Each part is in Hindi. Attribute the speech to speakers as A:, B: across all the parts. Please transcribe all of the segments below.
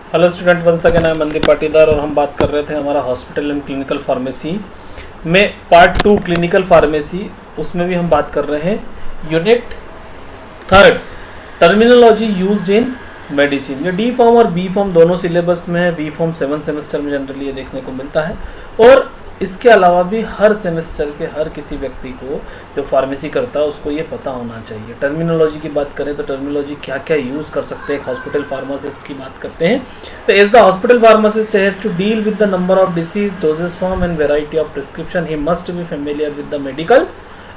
A: Hello student, once again I am Mandeep Patidar और हम बात कर रहे थे हमारा हॉस्पिटल एंड क्लिनिकल फार्मेसी में पार्ट 2 क्लिनिकल फार्मेसी। उसमें भी हम बात कर रहे हैं unit 3 terminology used in medicine. ये डी फॉर्म और बी फॉर्म दोनों सिलेबस में है। बी फॉर्म 7 सेमेस्टर में जनरली ये देखने को मिलता है और इसके अलावा भी हर सेमेस्टर के हर किसी व्यक्ति को जो फार्मेसी करता है उसको ये पता होना चाहिए। टर्मिनोलॉजी की बात करें तो टर्मिनोलॉजी क्या क्या यूज़ कर सकते हैं। एक हॉस्पिटल फार्मासिस्ट की बात करते हैं तो as the hospital pharmacist has to deal with the number of disease, doses form and variety of prescription, he must be familiar with the medical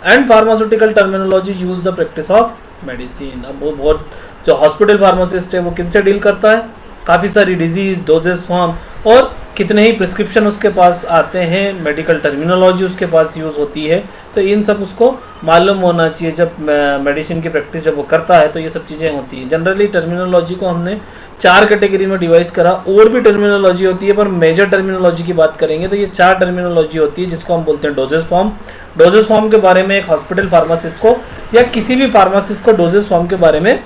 A: and pharmaceutical terminology use the practice of medicine. अब वो बहुत जो हॉस्पिटल फार्मासिस्ट है वो किन से डील करता है, काफ़ी सारी डिजीज, डोजेस फॉर्म और कितने ही प्रिस्क्रिप्शन उसके पास आते हैं, मेडिकल टर्मिनोलॉजी उसके पास यूज़ होती है, तो इन सब उसको मालूम होना चाहिए। जब मेडिसिन की प्रैक्टिस जब वो करता है तो ये सब चीज़ें होती हैं। जनरली टर्मिनोलॉजी को हमने 4 कैटेगरी में डिवाइड करा। और भी टर्मिनोलॉजी होती है पर मेजर टर्मिनोलॉजी की बात करेंगे तो ये 4 टर्मिनोलॉजी होती है जिसको हम बोलते हैं डोजेस फॉर्म। डोजेस फॉर्म के बारे में एक हॉस्पिटल फार्मासिस्ट को या किसी भी फार्मासिस्ट को डोजेस फॉर्म के बारे में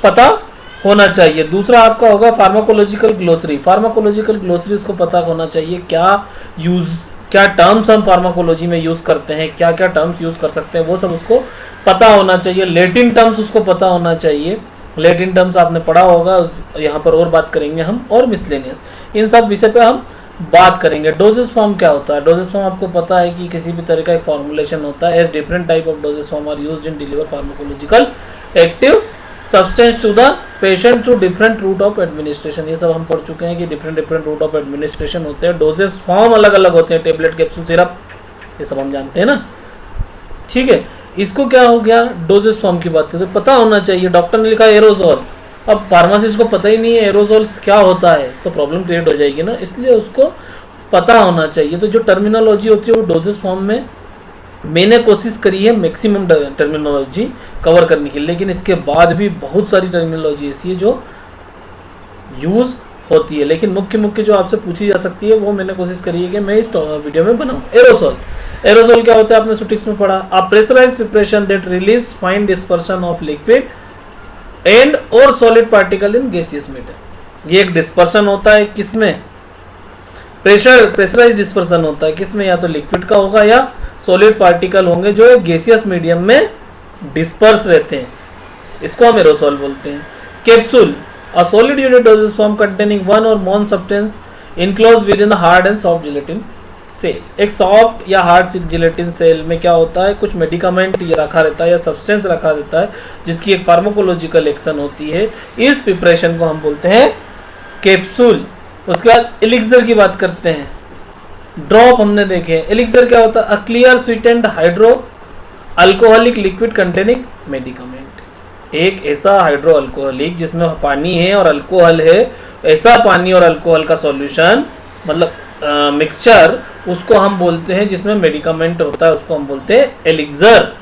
A: पता होना चाहिए। दूसरा आपका होगा फार्माकोलॉजिकल ग्लोसरी। फार्माकोलॉजिकल ग्लोसरी उसको पता होना चाहिए क्या टर्म्स हम फार्माकोलॉजी में यूज़ करते हैं, क्या क्या टर्म्स यूज़ कर सकते हैं, वो सब उसको पता होना चाहिए। लेटिन टर्म्स उसको पता होना चाहिए। लेटिन टर्म्स आपने पढ़ा होगा, यहाँ पर और बात करेंगे हम, और मिसलेनियस, इन सब विषय पे हम बात करेंगे। डोजेस फॉर्म क्या होता है? डोजेस फॉर्म आपको पता है कि किसी भी तरह का एक फॉर्मुलेशन होता है। As different type of doses form are used in deliver pharmacological active substance to the patient through different route of administration. ये सब हम पढ़ चुके हैं कि डिफरेंट रूट ऑफ एडमिनिस्ट्रेशन होते हैं। डोजेस फॉर्म अलग अलग होते हैं, टेबलेट, कैप्सूल, सिरप, ये सब हम जानते हैं ना, ठीक है। इसको क्या हो गया, डोजेस फॉर्म की बात है तो पता होना चाहिए। डॉक्टर ने लिखा एरोजोल, अब फार्मासिस्ट को पता ही नहीं है एरोजोल क्या होता है तो प्रॉब्लम क्रिएट हो जाएगी ना, इसलिए उसको पता होना चाहिए। तो जो टर्मिनोलॉजी होती है वो डोजेस फॉर्म में मैंने कोशिश करी है मैक्सिमम टर्मिनोलॉजी कवर करने की, लेकिन इसके बाद भी बहुत सारी टर्मिनोलॉजी ऐसी है जो यूज़ होती है, लेकिन मुख्य जो आपसे पूछी जा सकती है वो मैंने कोशिश करी है कि मैं इस वीडियो में बनाऊं। एरोसोल, एरोसोल क्या होता है आपने सुटिक्स में पढ़ा, a pressurised preparation that release fine dispersion of liquid and or solid particle in gaseous medium. ये एक डिस्पर्शन होता है किसमें, प्रेशराइज डिस्पर्शन होता है किसमें, या तो लिक्विड का होगा या सॉलिड पार्टिकल होंगे जो एक गैसियस मीडियम में डिस्पर्स रहते हैं, इसको हम एरोसोल बोलते हैं। Capsule, a solid unit doses form containing one or more substance enclose within the hard and soft gelatin shell. एक सॉफ्ट या हार्ड जिलेटिन सेल में क्या होता है, कुछ मेडिकामेंट ये रखा रहता है या सब्सटेंस रखा रहता है जिसकी एक फार्माकोलॉजिकल एक्शन होती है। इस प्रिपरेशन को हम बोलते हैं कैप्सूल। उसके बाद एलिक्सर की बात करते हैं। ड्रॉप हमने देखे, एलिक्सर क्या होता है, a clear sweetened hydro alcoholic liquid containing medicament. एक ऐसा हाइड्रो अल्कोहलिक जिसमें पानी है और अल्कोहल है, ऐसा पानी और अल्कोहल का सॉल्यूशन मतलब मिक्सचर, उसको हम बोलते हैं जिसमें मेडिकामेंट होता है, उसको हम बोलते हैं एलिक्सर।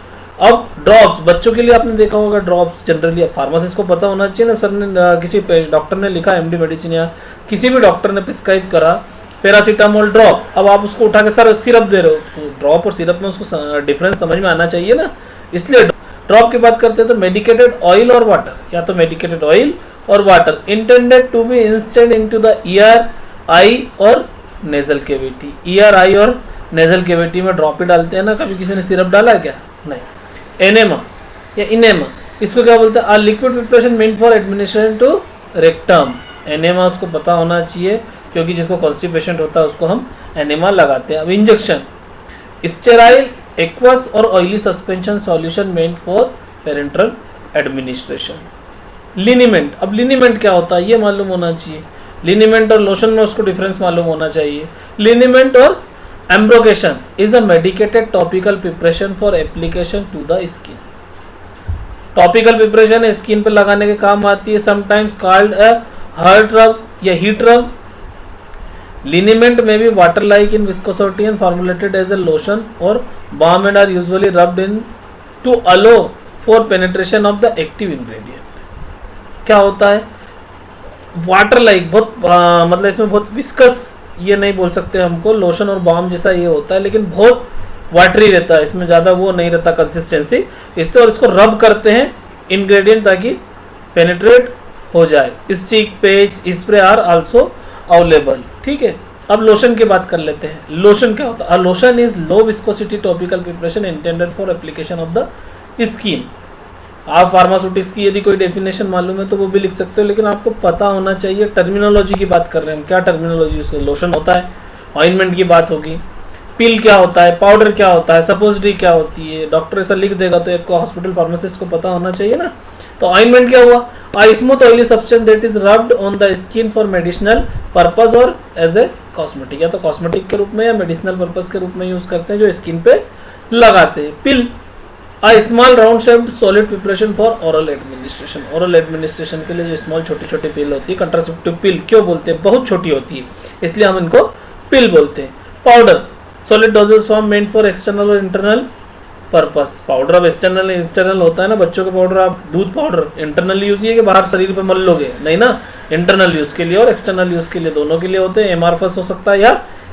A: अब ड्रॉप्स, बच्चों के लिए आपने देखा होगा ड्रॉप्स, जनरली फार्मासिस्ट को पता होना चाहिए ना। सर ने किसी डॉक्टर ने लिखा एमडी मेडिसिन या किसी भी डॉक्टर ने प्रिस्क्राइब करा पैरासीटामोल ड्रॉप, अब आप उसको उठा के सर सिरप दे रहे हो, तो ड्रॉप और सिरप में उसको डिफरेंस समझ में आना चाहिए ना, इसलिए ड्रॉप की बात करते हैं। तो मेडिकेटेड ऑयल और वाटर, या तो medicated oil or water intended to be instilled into the ear, eye और नेजल कैविटी। ईयर, आई और नेजल कैविटी में ड्रॉप ही डालते हैं ना, कभी किसी ने सिरप डाला है क्या? नहीं। एनेमा या इनेमा, इसको क्या बोलते हैं, a liquid preparation meant for administration to rectum. Enema उसको पता होना चाहिए क्योंकि जिसको कॉन्स्टिपेशन होता है उसको हम एनेमा लगाते हैं। अब injection, sterile aqueous or oily suspension solution meant for parenteral administration. Liniment, अब लिनीमेंट क्या होता है ये मालूम होना चाहिए। लिनीमेंट और लोशन में उसको डिफरेंस मालूम होना चाहिए। Liniment or embrocation is a medicated topical preparation for application to the skin. Topical preparation है, स्किन पे लगाने के काम आती है, समटाइम्स कॉल्ड अ हर्ट रब या हीट रब। लिनीमेंट में भी water like in viscosity and formulated as a lotion or balm and are usually rubbed in to allow for penetration of the active ingredient। क्या होता है, वाटर लाइक, बहुत मतलब इसमें बहुत विस्कस ये नहीं बोल सकते हमको, लोशन और बाम जैसा ये होता है लेकिन बहुत वाटरी रहता है, इसमें ज़्यादा वो नहीं रहता कंसिस्टेंसी इससे, और इसको रब करते हैं इंग्रेडिएंट ताकि पेनिट्रेट हो जाए। Stick, paste, spray are also available. ठीक है, अब लोशन की बात कर लेते हैं। लोशन क्या होता है? Lotion is low viscosity topical preparation intended for application of the skin. आप फार्मास्यूटिक्स की यदि कोई डेफिनेशन मालूम है तो वो भी लिख सकते हो, लेकिन आपको पता होना चाहिए टर्मिनोलॉजी की बात कर रहे हैं हम, क्या टर्मिनोलॉजी उसका। लोशन होता है, ऑइंटमेंट की बात होगी, पिल क्या होता है, पाउडर क्या होता है, सपोजिटरी क्या होती है। डॉक्टर ऐसा लिख देगा तो एक हॉस्पिटल फार्मासिस्ट को पता होना चाहिए ना। तो ऑइंटमेंट क्या हुआ? A smooth oily substance that is rubbed on the skin for medicinal purpose or as a cosmetic, या तो कॉस्मेटिक के रूप में या मेडिसिनल पर्पस के रूप में यूज करते हैं, जो स्किन पे लगाते हैं। Pill, a small round shaped solid preparation for oral administration. Oral administration के लिए जो स्मॉल छोटी छोटी पिल होती है, कंट्रासेप्टिव पिल क्यों बोलते हैं? बहुत छोटी होती है इसलिए हम इनको पिल बोलते हैं। Powder, solid doses form meant for external और इंटरनल पर्पस। पाउडर अब एक्सटर्नल इंटरनल होता है ना, बच्चों के पाउडर, आप दूध पाउडर इंटरनल यूज है कि बाहर शरीर पे मल लोगे? नहीं ना, इंटरनल यूज के लिए और एक्सटर्नल यूज के लिए दोनों के लिए होते हैं। एमार्फस हो सकता है या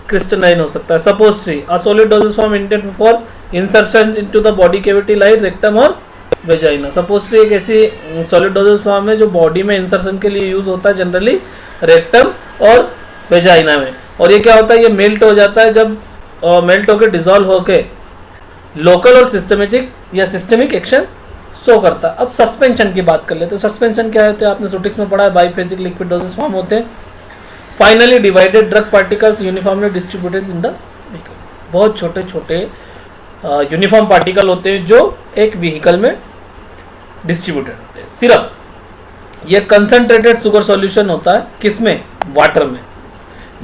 A: क्रिस्टलाइन हो सकता है। Suppository, a solid doses form intend for insertion into the body cavity like rectum और वेजाइना। सपोजिटरी एक ऐसी सॉलिड डोजेज फॉर्म है जो बॉडी में इंसर्शन के लिए यूज होता है, जनरली रेक्टम और वेजाइना में। और ये क्या होता है? ये मेल्ट हो जाता है, जब मेल्ट होकर डिजोल्व होके लोकल और सिस्टमेटिक या सिस्टमिक एक्शन शो करता है। अब सस्पेंशन की बात कर लेते हैं। सस्पेंशन क्या होते हैं? आपने सोटिक्स में पढ़ा है, बाइफेजिक लिक्विड डोजेज फॉर्म होते हैं। Finally divided drug particles uniformly distributed in the vehicle. बहुत छोटे छोटे यूनिफॉर्म पार्टिकल होते हैं जो एक व्हीकल में डिस्ट्रीब्यूटेड होते हैं। सिरप, ये कंसंट्रेटेड शुगर सॉल्यूशन होता है, किसमें? वाटर में।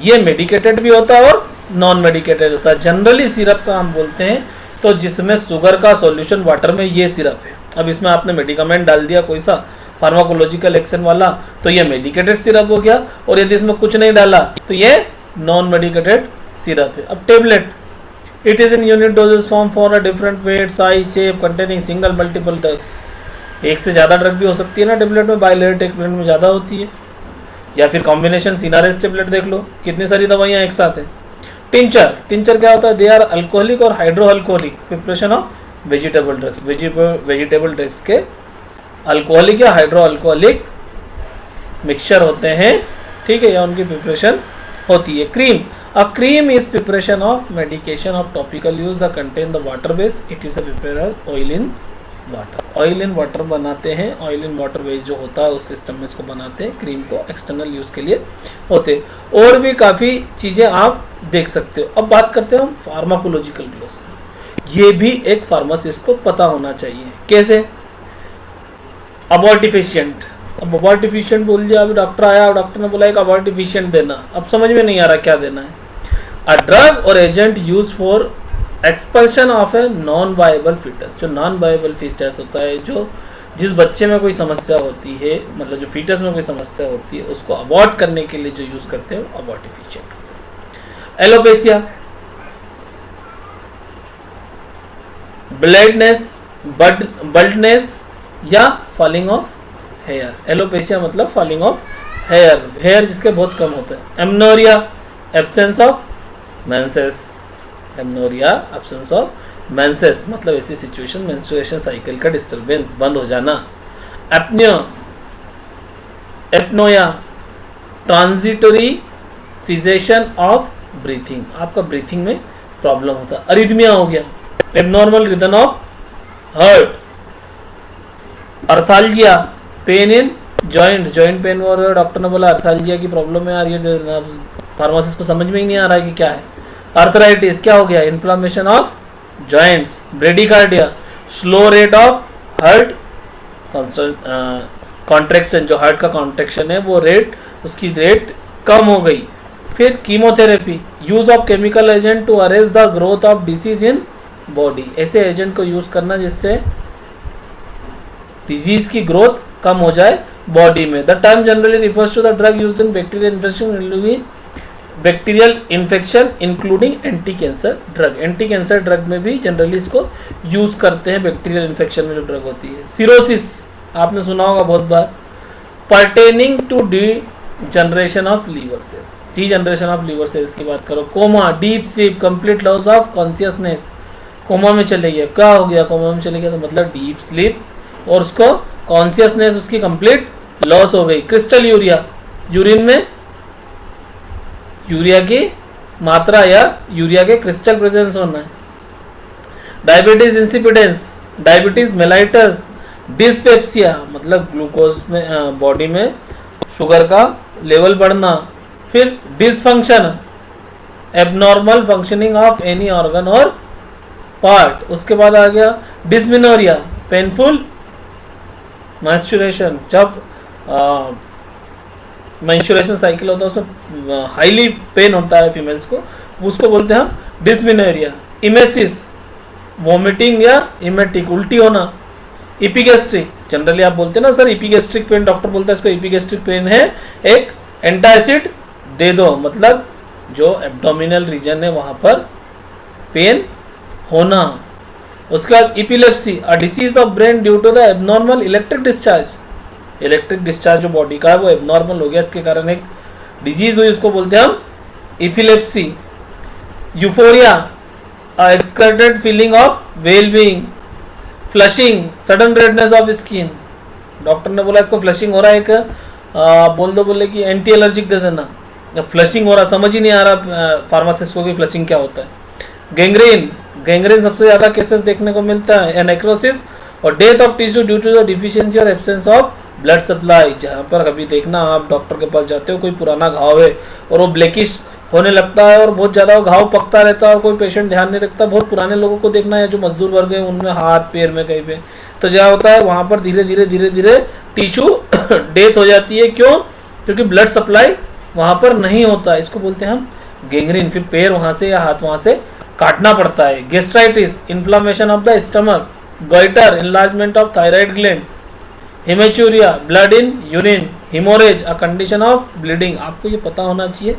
A: ये मेडिकेटेड भी होता है और नॉन मेडिकेटेड होता है। जनरली सिरप का हम बोलते हैं तो जिसमें शुगर का सॉल्यूशन वाटर में, ये सिरप है। अब इसमें आपने मेडिकामेंट डाल दिया कोई सा फार्माकोलॉजिकल एक्शन वाला, तो ये मेडिकेटेड सिरप हो गया। और यदि इसमें कुछ नहीं डाला तो ये नॉन मेडिकेटेड सिरप है। अब tablet, it is in unit doses form for a different weight, size, shape, containing single multiple drugs. एक से ज़्यादा ड्रग भी हो सकती है ना टेबलेट में, बाइलेयर टेबलेट में ज़्यादा होती है, या फिर कॉम्बिनेशन सिनारेस टेबलेट देख लो, कितनी सारी दवाइयाँ एक साथ है। टिंचर, टिंचर क्या होता है? दे are alcoholic or hydroalcoholic preparation of vegetable drugs. Vegetable drugs के अल्कोहलिक या हाइड्रोअल्कोहलिक मिक्सचर होते हैं, ठीक है, या उनकी प्रिपरेशन होती है। Cream, a cream is preparation of medication of topical use the contain the water base, it is a prepare oil in water. Oil in water बनाते हैं, ऑयल इन वाटर बेस जो होता है उस सिस्टम में इसको बनाते हैं। क्रीम को एक्सटर्नल यूज के लिए होते हैं। और भी काफ़ी चीज़ें आप देख सकते हो। अब बात करते हैं हम फार्माकोलॉजिकल ग्लोसरी। ये भी एक फार्मासिस्ट को पता होना चाहिए। कैसे? अबॉर्टिफिशिएंट, अब अबॉर्टिफिशिएंट बोल दिया, अभी डॉक्टर आया, डॉक्टर ने बोला एक अबॉर्टिफिशिएंट देना, अब समझ में नहीं आ रहा क्या देना है। A drug or agent use for expulsion of a non viable foetus. जो नॉन वायबल फीटस होता है, जो जिस बच्चे में कोई समस्या होती है, मतलब जो फीटस में कोई समस्या होती है, उसको अबॉर्ट करने के लिए जो यूज करते हैं वो अबॉर्टिफिशिएंट होता है। एलोपेसिया, ब्लडनेस, बल्डनेस या फॉलिंग ऑफ हेयर। एलोपेसिया मतलब फॉलिंग ऑफ हेयर, हेयर जिसके बहुत कम होते हैं। Amenorrhoea, absence of menses. Amenorrhoea, absence of menses मतलब ऐसी सिचुएशन, मेंस्ट्रुएशन साइकिल का डिस्टर्बेंस, बंद हो जाना। Apnoea, apnoea, transitory cessation of breathing, आपका ब्रीथिंग में प्रॉब्लम होता है। अरिथमिया हो गया, abnormal rhythm of heart. Arthralgia, pain in joint, joint pain हो रहा है, डॉक्टर ने बोला अर्थाल्जिया की प्रॉब्लम है यार, ये फार्मासिस्ट को समझ में ही नहीं आ रहा है कि क्या है। अर्थराइटिस क्या हो गया? Inflammation of joints. Bradycardia, slow rate of heart contraction, जो हार्ट का कॉन्ट्रैक्शन है वो रेट, उसकी रेट कम हो गई। फिर chemotherapy, use of chemical agent to arrest the growth of disease in body. ऐसे एजेंट को यूज करना जिससे डिजीज की ग्रोथ कम हो जाए बॉडी में। The term generally refers to the drug used in bacterial infection, bacterial infection including anti cancer drug. Anti cancer drug में भी जनरली इसको यूज करते हैं, बैक्टीरियल इन्फेक्शन में जो ड्रग होती है। सिरोसिस आपने सुना होगा बहुत बार, pertaining to degeneration of liver cells. Degeneration of liver cells की बात करो। Coma, deep sleep, complete loss of consciousness. Coma में चले गया, क्या हो गया? कोमा में चले गया तो मतलब डीप स्लीप, और उसको कॉन्शियसनेस उसकी कंप्लीट लॉस हो गई। क्रिस्टल यूरिया, यूरिन में यूरिया की मात्रा या यूरिया के क्रिस्टल प्रेजेंस होना है। डायबिटीज इंसिपिडेंस, डायबिटीज मेलाइटस, डिस्पेप्सिया मतलब ग्लूकोज में बॉडी में शुगर का लेवल बढ़ना। फिर dysfunction, abnormal functioning of any organ और पार्ट। उसके बाद आ गया डिसमिनोरिया, पेनफुल मेंस्ट्रुएशन, जब मेंस्ट्रुएशन साइकिल होता है उसमें हाईली पेन होता है फीमेल्स को, उसको बोलते हैं हम डिसमिनोरिया। इमेसिस, वॉमिटिंग या इमेटिक, उल्टी होना। इपिगेस्ट्रिक, जनरली आप बोलते हैं ना सर इपिगेस्ट्रिक पेन, डॉक्टर बोलता है इसको इपिगेस्ट्रिक पेन है, एक एंटासिड दे दो, मतलब जो एब्डोमिनल रीजन है वहां पर पेन होना। उसके बाद epilepsy, a disease of brain due to the abnormal electric discharge, electric discharge जो बॉडी का है वो एबनॉर्मल हो गया, इसके कारण एक डिजीज हुई, उसको बोलते हैं हम epilepsy. Euphoria, exaggerated feeling of well being. Flushing, sudden redness of skin, doctor ने बोला इसको फ्लशिंग हो रहा है, एक बोल दो, बोले कि एंटी एलर्जिक दे देना, जब फ्लशिंग हो रहा समझ ही नहीं आ रहा फार्मासिस्ट को कि फ्लशिंग क्या होता है। गैंग्रीन, गैंग्रीन सबसे ज़्यादा केसेस देखने को मिलता है। Necrosis or death of tissue due to the deficiency or absence of blood supply, जहाँ पर कभी देखना आप डॉक्टर के पास जाते हो कोई पुराना घाव है और वो ब्लैकिश होने लगता है और बहुत ज़्यादा वो घाव पकता रहता है और कोई पेशेंट ध्यान नहीं रखता, बहुत पुराने लोगों को देखना है जो मजदूर वर्ग है उनमें हाथ पैर में कहीं पे, तो क्या होता है वहाँ पर धीरे धीरे टिश्यू डेथ हो जाती है। क्यों? क्योंकि ब्लड सप्लाई वहाँ पर नहीं होता है, इसको बोलते हैं हम गैंग्रीन। फिर पैर वहाँ से या हाथ वहाँ से काटना पड़ता है। Gastritis, inflammation of the stomach. Goitre, enlargement of thyroid gland. Haematuria, blood in urine. Haemorrhage, a condition of bleeding. आपको ये पता होना चाहिए,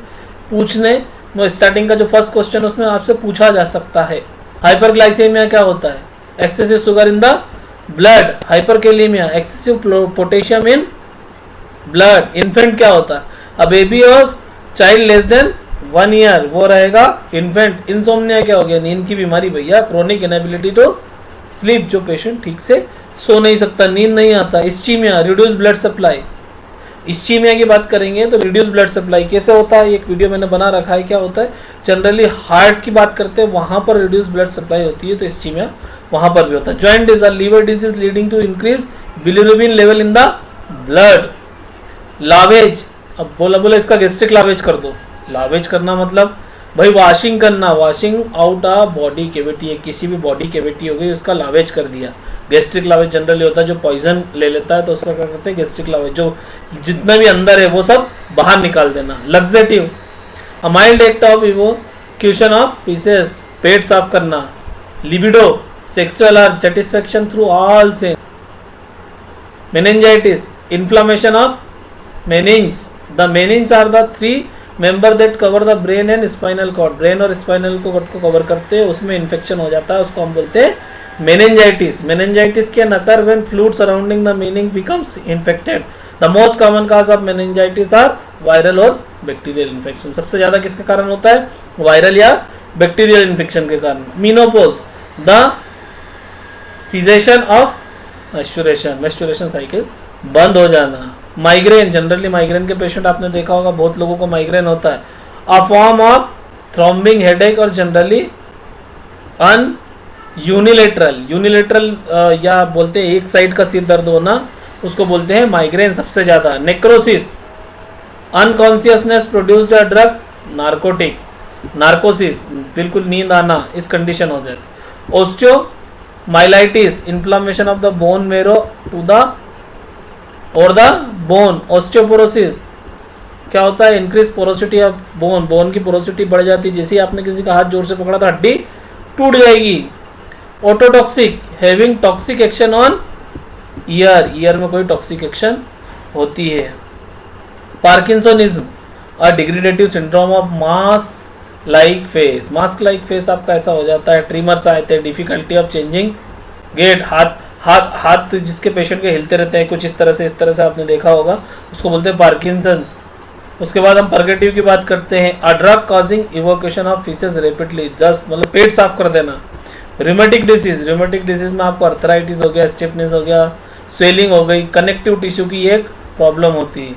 A: पूछने में स्टार्टिंग का जो फर्स्ट क्वेश्चन उसमें आपसे पूछा जा सकता है। हाइपरग्लाइसेमिया क्या होता है? Excessive sugar in the blood. Hyperkalaemia, excessive potassium in blood. Infant क्या होता है? अ बेबी और चाइल्ड लेस देन 1 ईयर, वो रहेगा इन्फेंट। इंसोम्निया क्या हो गया? नींद की बीमारी भैया, क्रोनिक इनएबिलिटी टू स्लीप, जो पेशेंट ठीक से सो नहीं सकता, नींद नहीं आता। Ischaemia, reduce blood supply. Ischaemia की बात करेंगे तो रिड्यूस ब्लड सप्लाई कैसे होता है, एक वीडियो मैंने बना रखा है। क्या होता है, जनरली हार्ट की बात करते हैं वहां पर रिड्यूस ब्लड सप्लाई होती है, तो इस्चीमिया वहां पर भी होता है। Joint disease, liver disease leading to increase bilirubin level in the blood. Lavage, अब बोला इसका गैस्ट्रिक लावेज कर दो। लावेज करना मतलब भाई वॉशिंग करना, washing out a body cavity है, किसी भी बॉडी कैविटी हो गई उसका लावेज कर दिया। गैस्ट्रिक लावेज जनरली होता है जो पॉइजन ले लेता है तो उसका क्या करते हैं गैस्ट्रिक लावेज, जो जितना भी अंदर है वो सब बाहर निकाल देना। Laxative, a mild act of evacuation of faeces, पेट साफ करना। Libido, sexual urge, satisfaction through all sense. Meningitis, inflammation of meninges. The meninges are the 3 member that cover the brain and spinal cord. Brain और स्पाइनल कॉर्ड को कवर करते हैं, उसमें इन्फेक्शन हो जाता है, उसको हम बोलते हैं meningitis. Meningitis can occur when fluid surrounding the meninges becomes infected. The most common cause of meningitis are viral or bacterial infection. सबसे ज्यादा किसके कारण होता है? वायरल या बैक्टीरियल इन्फेक्शन के कारण। Menopause, the cessation of menstruation cycle बंद हो जाना। माइग्रेन, जनरली माइग्रेन के पेशेंट आपने देखा होगा, बहुत लोगों को माइग्रेन होता है। अ फॉर्म ऑफ थ्रोम्बिंग हेडेक और जनरली अन यूनिलेटरल या बोलते हैं एक साइड का सिर दर्द होना, उसको बोलते हैं माइग्रेन सबसे ज्यादा। Necrosis, unconsciousness produced a drug narcotic. Narcosis, बिल्कुल नींद आना, इस कंडीशन हो जाती। Osteomyelitis, inflammation of the bone marrow to the or the bone. Osteoporosis क्या होता है? Increase porosity of bone, bone की पोरोसिटी बढ़ जाती है, जैसे ही आपने किसी का हाथ जोर से पकड़ा तो हड्डी टूट जाएगी। Ototoxic, having toxic action on ear, ear में कोई टॉक्सिक एक्शन होती है। Parkinsonism, a degenerative syndrome of mask like face. Mask like face आपका ऐसा हो जाता है, ट्रिमर्स आते हैं, डिफिकल्टी ऑफ चेंजिंग गेट, हाथ जिसके पेशेंट के हिलते रहते हैं कुछ इस तरह से आपने देखा होगा, उसको बोलते हैं पार्किंसंस। उसके बाद हम परगेटिव की बात करते हैं। A drug causing evacuation of faeces rapidly, दस्त मतलब पेट साफ कर देना। रूमेटिक डिजीज में आपको अर्थराइटिस हो गया, स्टिफनेस हो गया, स्वेलिंग हो गई, कनेक्टिव टिश्यू की एक प्रॉब्लम होती है।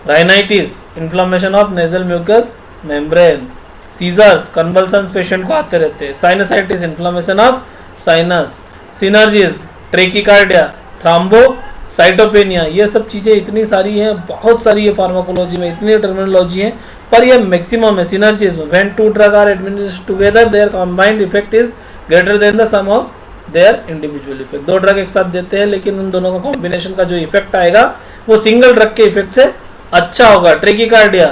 A: Rhinitis, inflammation of nasal mucous membrane. Seizures, convulsions patient को आते रहते हैं। Sinusitis, inflammation of sinus. Synergies, tachycardia, thrombocytopenia. ये सब चीज़ें इतनी सारी हैं, बहुत सारी है फार्माकोलॉजी में, इतनी टर्मिनोलॉजी है, पर ये मैक्सिमम है। Synergism, when two drug are administered together their combined effect is greater than the sum of their individual effect. दो ड्रग एक साथ देते हैं लेकिन उन दोनों का कॉम्बिनेशन का जो इफेक्ट आएगा वो सिंगल ड्रग के इफेक्ट से अच्छा होगा। Tachycardia,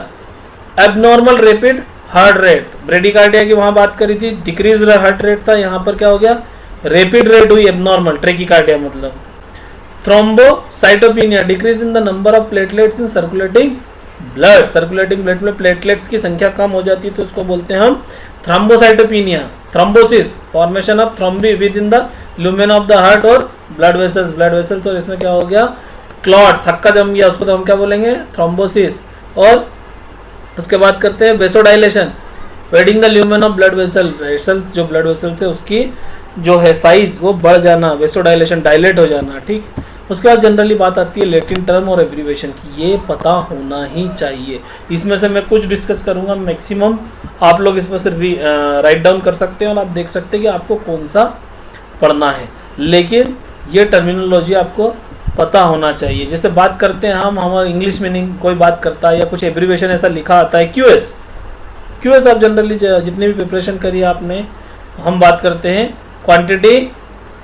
A: abnormal rapid heart rate. Bradycardia की वहां बात करी थी, डिक्रीज हार्ट रेट था, यहाँ पर क्या हो गया, रैपिड रेट हुई, एबनॉर्मल। ट्रेकिकार्डिया मतलब। Thrombocytopenia, decrease in the number of platelets in circulating blood. Circulating blood में प्लेटलेट्स की संख्या कम हो जाती है तो उसको बोलते हैं हम thrombocytopenia. Thrombosis, formation of thrombi with in the lumen of the heart और ब्लड वेसल्स, और इसमें क्या हो गया, क्लॉट, थक्का जम गया, उसको तो हम क्या बोलेंगे, थ्रोम्बोसिस। और उसके बाद करते हैं vasodilation, wedding the lumen of blood vessels, जो ब्लड वेसल्स है उसकी जो है साइज वो बढ़ जाना, वेसोडाइलेशन, डायलेट हो जाना, ठीक। उसके बाद जनरली बात आती है लैटिन टर्म और एब्रीवेशन की, ये पता होना ही चाहिए। इसमें से मैं कुछ डिस्कस करूंगा, मैक्सिमम आप लोग इसमें से राइट डाउन कर सकते हैं और आप देख सकते हैं कि आपको कौन सा पढ़ना है, लेकिन ये टर्मिनोलॉजी आपको पता होना चाहिए। जैसे बात करते हैं हम, हमारा इंग्लिश मीनिंग कोई बात करता है या कुछ एब्रीवेशन ऐसा लिखा आता है, क्यूएस आप जनरली जितनी भी प्रिपरेशन करी आपने, हम बात करते हैं क्वांटिटी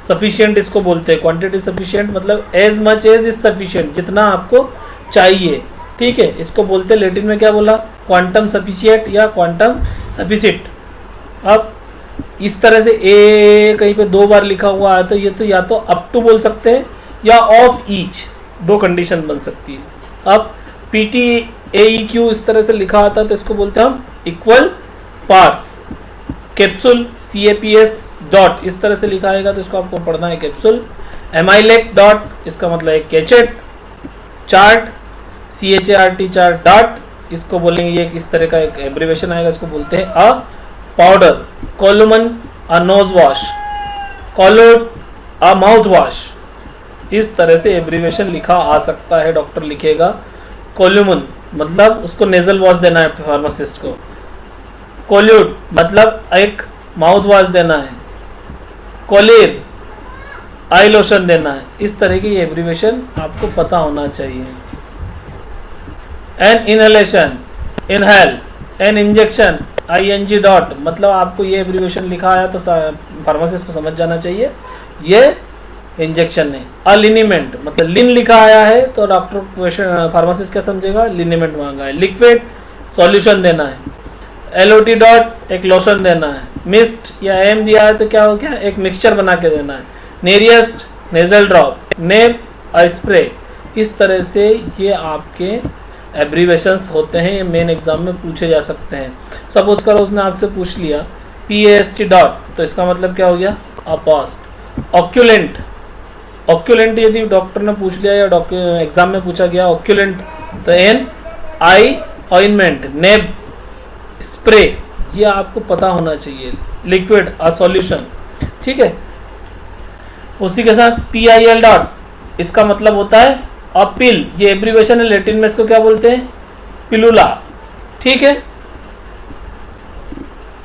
A: सफिशिएंट, इसको बोलते हैं क्वांटिटी सफिशिएंट, मतलब as much as is sufficient, जितना आपको चाहिए, ठीक है। इसको बोलते हैं लैटिन में क्या बोला, क्वांटम सफिशिएंट या क्वांटम सफिशिएंट। अब इस तरह से ए कहीं पे दो बार लिखा हुआ है तो ये तो या तो अप टू बोल सकते हैं या ऑफ ईच, दो कंडीशन बन सकती है। अब पीटी AEQ इस तरह से लिखा आता है तो इसको बोलते हैं हम equal parts. Capsule CAPS dot इस तरह से लिखा आएगा तो इसको आपको पढ़ना है कैप्सूल। एमाइलेक डॉट, इसका मतलब है Cachet. Chart, CHART chart dot, इसको बोलेंगे, ये इस तरह का एक एब्रीवेशन आएगा, इसको बोलते हैं अ पाउडर। कोलुमन, अ नोज वॉश। कॉलोड, अ माउथ वॉश। इस तरह से एब्रीवेशन लिखा आ सकता है, डॉक्टर लिखेगा। कोल्यूमन मतलब उसको नेजल वॉश देना है फार्मासिस्ट को। कोल्यूड मतलब एक माउथ वॉश देना है। कोलिर आई लोशन देना है। इस तरह की एब्रीवेशन आपको पता होना चाहिए। An inhalation, inhale. An injection, ING dot, मतलब आपको ये एब्रीवेशन लिखा आया तो फार्मासिस्ट को समझ जाना चाहिए ये इंजेक्शन है। अलिनीमेंट मतलब लिन लिखा आया है तो डॉक्टर फार्मासिस्ट क्या समझेगा, लिनीमेंट मांगा है। लिक्विड सॉल्यूशन देना है। LOT डॉट एक लोशन देना है। मिस्ट या एम दिया है तो क्या हो गया, एक मिक्सचर बना के देना है। नेरियस्ट नेजल ड्रॉप। Name spray. इस तरह से ये आपके एब्रीवेशंस होते हैं, ये मेन एग्जाम में पूछे जा सकते हैं। सपोज करो उसने आपसे पूछ लिया PAST डॉट, तो इसका मतलब क्या हो गया, अपोस्ट। ऑक्यूलेंट, ऑक्यूलेंट यदि डॉक्टर ने पूछ लिया या एग्जाम में पूछा गया ऑक्यूलेंट तो NI ऑइंटमेंट। नेब स्प्रे, ये आपको पता होना चाहिए। लिक्विड अ सॉल्यूशन, ठीक है। उसी के साथ PIL डॉट, इसका मतलब होता है अ पिल, ये एब्रीवेशन है, लैटिन में इसको क्या बोलते हैं, पिलुला, ठीक है।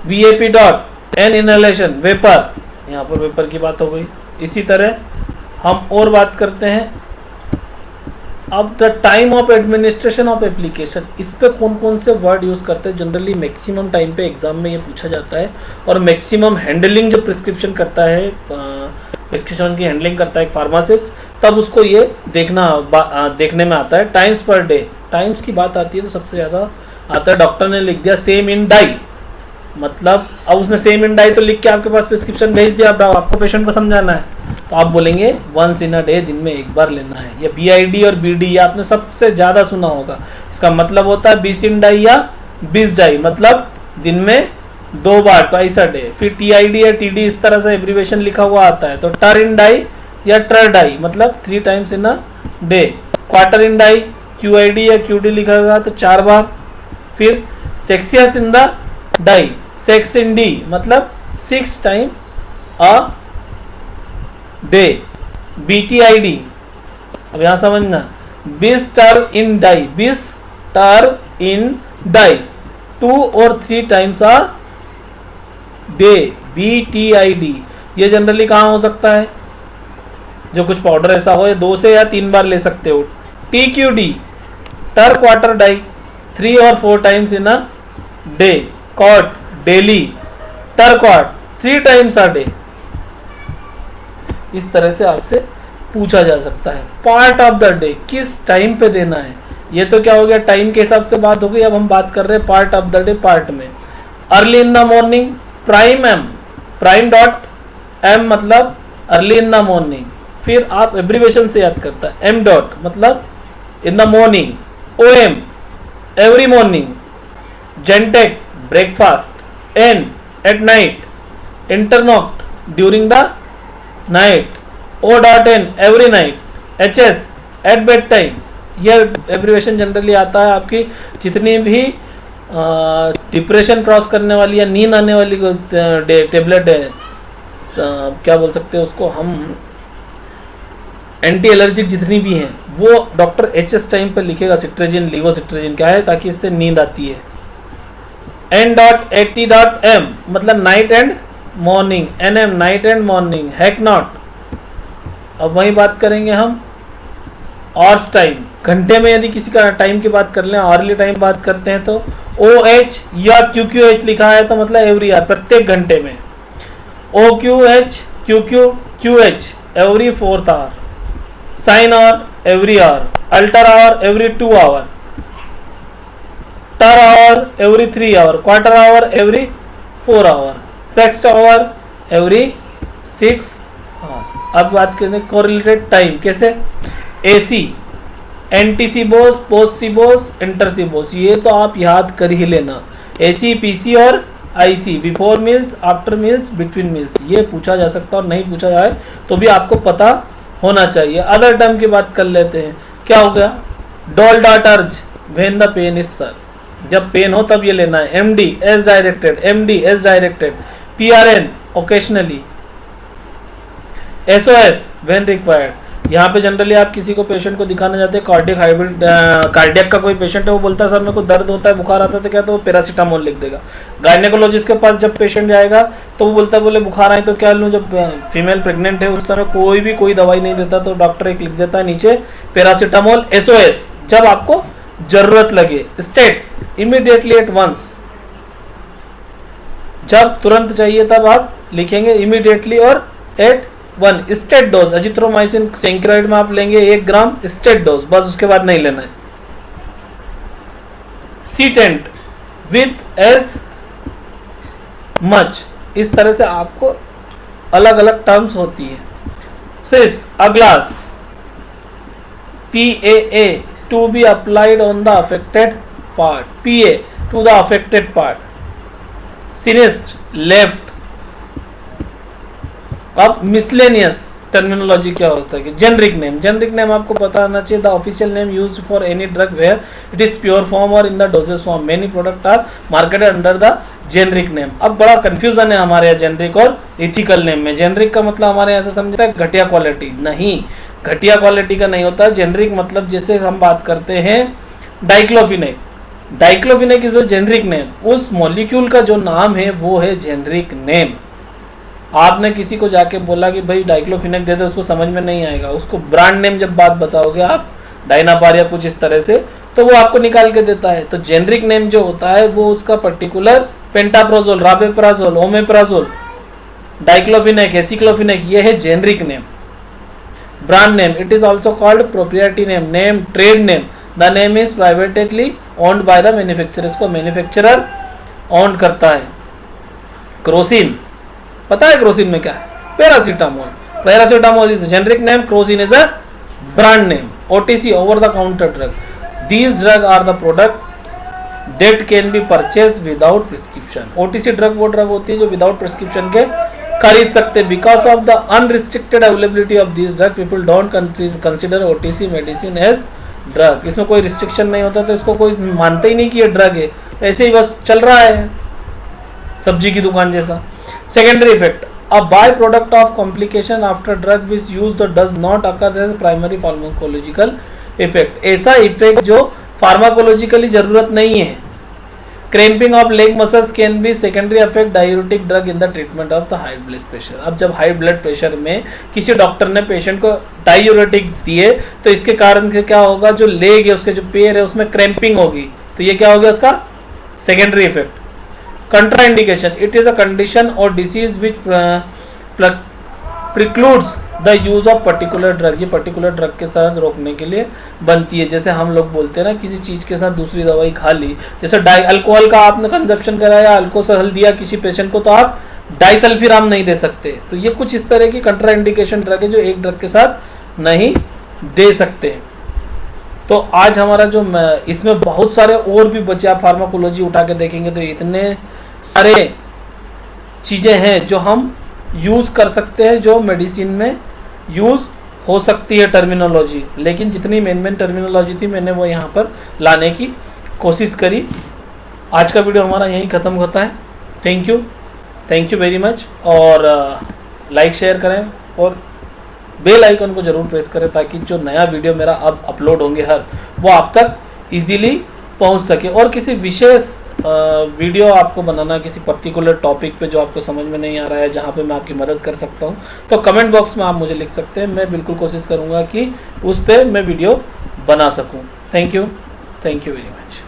A: VAP dot an inhalation, vapour, यहाँ पर वेपर की बात हो गई। इसी तरह हम और बात करते हैं अब the time of administration of application. इस पे कौन कौन से वर्ड यूज़ करते हैं, जनरली मैक्सिमम टाइम पे एग्जाम में ये पूछा जाता है। और मैक्सिमम हैंडलिंग जो प्रिस्क्रिप्शन करता है, प्रिस्क्रिप्शन की हैंडलिंग करता है एक फार्मासिस्ट, तब उसको ये देखने में आता है। टाइम्स पर डे, टाइम्स की बात आती है तो सबसे ज़्यादा आता है, डॉक्टर ने लिख दिया सेम इन डाई, मतलब अब उसने सेम इन डाई तो लिख के आपके पास प्रिस्क्रिप्शन भेज दिया, अब आपको पेशेंट को समझाना है तो आप बोलेंगे वंस इन अ डे, दिन में एक बार लेना है। या BID और BD, ये आपने सबसे ज़्यादा सुना होगा। इसका मतलब होता है 20 इन डाई या 20 डाई, मतलब दिन में 2 बार, ट्वाइस अ डे। फिर TID या TD इस तरह से एब्रीवेशन लिखा हुआ आता है, तो टर इन डाई या ट्र डाई, मतलब 3 टाइम्स इन अ डे। क्वार्टर इन डाई, QID या QD लिखा हुआ तो 4 बार। फिर सेक्सियस इन द डाई, सेक्स इन D, मतलब 6 टाइम अ डे। BTID, अब यहाँ समझना, बिस्टर इन डाई, बिस्टर इन डाई 2 or 3 times a day, BTID। ये जनरली कहाँ हो सकता है, जो कुछ पाउडर ऐसा हो, 2 से या 3 बार ले सकते हो। TQD, टर क्वार्टर डाई 3 or 4 times in a day, कॉट डेली, टर क्वार्ट 3 times a day। इस तरह से आपसे पूछा जा सकता है। पार्ट ऑफ द डे, किस टाइम पे देना है, ये तो क्या हो गया टाइम के हिसाब से बात हो गई। अब हम बात कर रहे हैं part of the day, part में अर्ली इन द मॉर्निंग, प्राइम एम, प्राइम डॉट एम मतलब अर्ली इन द मॉर्निंग। फिर आप एब्रीवेशन से याद करता है, एम डॉट मतलब in the morning, O M every morning, जेंटेक ब्रेकफास्ट, एन एट नाइट, इंटरनॉक्ट during the night, O dot N every night, H S at bed time. यह एब्रीवेशन जनरली आता है आपकी जितनी भी डिप्रेशन क्रॉस करने वाली या नींद आने वाली टेबलेट है, क्या बोल सकते हैं उसको हम, एंटी एलर्जिक जितनी भी हैं, वो डॉक्टर एच टाइम पर लिखेगा सिट्रेजिन, लीवोसिट्रेजिन क्या है, ताकि इससे नींद आती है। N dot A T dot M मतलब night and morning, N M night and morning, हैक नॉट। अब वही बात करेंगे हम ऑर्स टाइम, घंटे में यदि किसी का टाइम की बात कर लें, आवर्ली टाइम बात करते हैं तो ओ एच या क्यू क्यू एच लिखा है तो मतलब एवरी आवर, प्रत्येक घंटे में। O Q H Q Q Q H every 4th hour, साइन आवर एवरी आवर, अल्टर आवर एवरी 2 आवर, टर आवर एवरी 3 आवर, क्वार्टर आवर एवरी 4 आवर, सेक्स्ट आवर एवरी 6 आवर। अब बात करें कोरिलेटेड टाइम, कैसे, एसी, एंटीसिबोस, पोस्टसिबोस, इंटरसिबोस, ये तो आप याद कर ही लेना। एसी, पीसी और IC, before meals, after meals, between meals, ये पूछा जा सकता है और नहीं पूछा जाए तो भी आपको पता होना चाहिए। अदर टर्म की बात कर लेते हैं, क्या हो गया, डोल डॉट अर्ज when the pain is sir, जब पेन हो तब ये लेना है। MD as directed, MD as directed, PRN occasionally, SOS when required. यहाँ पे जनरली आप किसी को पेशेंट को दिखाना चाहते हैं, कार्डियक हाइब्रिड, कार्डियक का कोई पेशेंट है, वो बोलता है सर मेरे को दर्द होता है, बुखार आता है, तो क्या तो वो पैरासीटामोल लिख देगा। गायनेकोलॉजिस्ट के पास जब पेशेंट जाएगा तो वो बोलता है बोले बुखार आए तो क्या लूँ, जब फीमेल प्रेग्नेंट है उस समय कोई दवाई नहीं देता, तो डॉक्टर एक लिख देता है नीचे पैरासीटामोल। एसओएस जब आपको जरूरत लगे। स्टेट इमीडिएटली एट वंस, जब तुरंत चाहिए तब आप लिखेंगे इमीडिएटली और एट 1। स्टेट डोज, अजिथ्रोमाइसिन सेंक्राइड में आप लेंगे 1 ग्राम स्टेट डोज, बस उसके बाद नहीं लेना है। सीटेंट विथ एज मच, इस तरह से आपको अलग अलग टर्म्स होती है। सिक्स्थ, a glass, PAA to be applied on the affected part, PA to the affected part. सिनिस्ट लेफ्ट। अब मिसलेनियस टर्मिनोलॉजी क्या होता है कि जेनरिक नेम, जेनरिक नेम आपको पता होना चाहिए। The official name used for any drug where it is pure form और in the dosage form, many product are marketed under the generic name. अब बड़ा कंफ्यूजन है हमारे यहाँ जेनरिक और इथिकल नेम में। जेनरिक का मतलब हमारे यहाँ से समझता है घटिया क्वालिटी, नहीं, घटिया क्वालिटी का नहीं होता। जेनरिक मतलब जैसे हम बात करते हैं diclofenac, diclofenac is a generic name, उस मॉलिक्यूल का जो नाम है वो है जेनरिक नेम। आपने किसी को जाके बोला कि भाई डाइक्लोफिनेक दे दो, उसको समझ में नहीं आएगा, उसको ब्रांड नेम जब बात बताओगे आप डायनापार या कुछ इस तरह से, तो वो आपको निकाल के देता है। तो जेनरिक नेम जो होता है वो उसका particular pantoprazole, rabeprazole, omeprazole, diclofenac, aceclofenac, ये है generic name. Brand name, it is also called proprietary name, name trade name. The name is privately owned by the manufacturer, इसको मैन्युफैक्चरर ओन करता है। क्रोसिन, पता है क्रोसिन में क्या है? Paracetamol. Paracetamol is generic name, Crocin is a brand name. OTC, over the counter drug. These drug are the product that can be purchase without prescription. OTC drug वो ड्रग होती है जो विदाउट प्रिस्क्रिप्शन के खरीद सकते। Because of the unrestricted availability of these drug, people don't consider OTC medicine as drug. इसमें कोई रिस्ट्रिक्शन नहीं होता तो इसको कोई मानता ही नहीं कि ये ड्रग है, ऐसे ही बस चल रहा है सब्जी की दुकान जैसा। Secondary effect, a byproduct of complication after drug is used or does not occur as primary pharmacological effect, ऐसा इफेक्ट जो फार्माकोलॉजिकली जरूरत नहीं है। Cramping of leg muscles can be secondary effect diuretic drug in the treatment of the high blood pressure. अब जब हाई ब्लड प्रेशर में किसी डॉक्टर ने पेशेंट को डायूरेटिक दिए तो इसके कारण से क्या होगा, जो लेग है उसके जो पैर है उसमें क्रैम्पिंग होगी, तो ये क्या हो गया उसका secondary effect. Contraindication, it is a condition और disease which precludes the use of particular drug, ये पर्टिकुलर ड्रग के साथ रोकने के लिए बनती है। जैसे हम लोग बोलते हैं ना, किसी चीज़ के साथ दूसरी दवाई खा ली, जैसे अल्कोहल का आपने कंजप्शन करा या अल्कोहल दिया किसी पेशेंट को, तो आप डाइसल्फिराम नहीं दे सकते। तो ये कुछ इस तरह की कंट्राइंडिकेशन ड्रग है जो एक ड्रग के साथ नहीं दे सकते। तो आज हमारा जो इसमें बहुत सारे और भी बचे, आप फार्माकोलॉजी उठा के देखेंगे तो इतने सारे चीज़ें हैं जो हम यूज़ कर सकते हैं, जो मेडिसिन में यूज़ हो सकती है टर्मिनोलॉजी। लेकिन जितनी मेन टर्मिनोलॉजी थी मैंने वो यहाँ पर लाने की कोशिश करी। आज का वीडियो हमारा यहीं ख़त्म होता है। Thank you very much. और लाइक शेयर करें और बेल आइकन को ज़रूर प्रेस करें ताकि जो नया वीडियो मेरा अब अपलोड होंगे वो आप तक इजीली पहुंच सके। और किसी विशेष वीडियो आपको बनाना किसी पर्टिकुलर टॉपिक पे जो आपको समझ में नहीं आ रहा है, जहाँ पे मैं आपकी मदद कर सकता हूँ, तो कमेंट बॉक्स में आप मुझे लिख सकते हैं। मैं बिल्कुल कोशिश करूँगा कि उस पर मैं वीडियो बना सकूँ। Thank you very much.